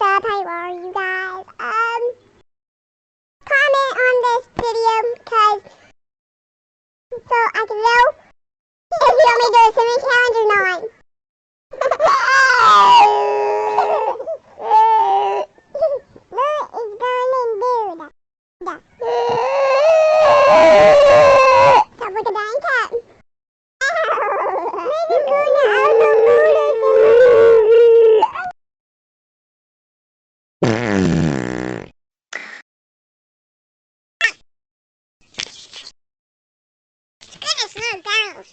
up? How are you guys? Comment on this video because so I can know if you want me to do a swimming challenge or not. What is going on, dude? Stop looking down, cat. Maybe Luna, I don't know. Goodness, no, girls.